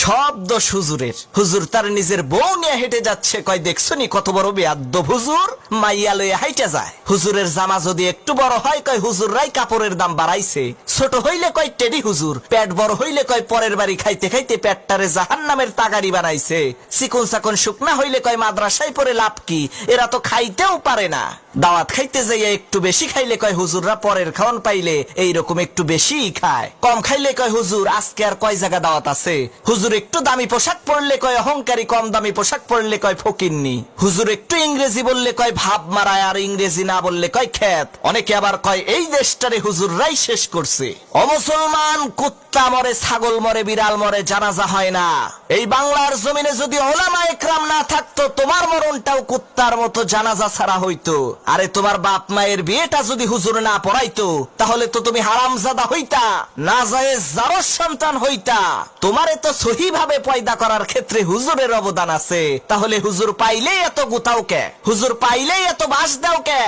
সব দোষ হুজুরের। হুজুর তার নিজের বউ নিয়ে হেঁটে যাচ্ছে, কয় দেখছো নি কত বড় বেয়াদ্দব হুজুর, মাইয়া লইয়া হাইটা যায়। হুজুরের জামা যদি একটু বড় হয়, কয় হুজুররাই কাপড়ের দাম বাড়াইছে। ছোট হইলে কয় টেডি হুজুর, পেট বড় হইলে কয় পরের বাড়ি খাইতে খাইতে পেটটারে জাহান্নামের তাগারি বানাইছে। চিকন চাকন শুকনা হইলে কয় মাদ্রাসায় পড়ে লাভ কি, এরা তো খাইতেও পারে না। দাওয়াত খাইতে যাইয়া একটু বেশি খাইলে কয় হুজুররা পরের খাওয়ান পাইলে এইরকম একটু বেশি খায়। কম খাইলে কয় হুজুর আজকে আর কয় জায়গা দাওয়াত আছে। হুজুর একটু দামি পোশাক পরলে কয় অহংকারী, কম দামি পোশাক পরলে কয় ফকিন্নি। হুজুর একটু ইংরেজি বললে কয় ভাব মারায়, আর ইংরেজি না বললে কয় খ্যাত। অনেকে আবার কয় এই দেশটারে হুজুররাই শেষ করছে। অমুসলমান, কুত্তা মরে, ছাগল মরে, বিড়াল মরে, জানাজা হয় না। এই বাংলার জমিনে যদি ওলামা একরাম না থাকতো, তোমার মরণটাও কুত্তার মতো জানাজা ছাড়া হইতো। আরে তোমার বাপ মায়ের বিয়েটা যদি হুজুর না পড়াইতো, তাহলে তো তুমি হারামজাদা হইতা, নাজায়েজ জারজ সন্তান হইতা। তোমারে তো সহি ভাবে পয়দা করার ক্ষেত্রে হুজুরের অবদান আছে। তাহলে হুজুর পাইলেই এত গুতাও কে? হুজুর পাইলেই এত বাস দাও কে?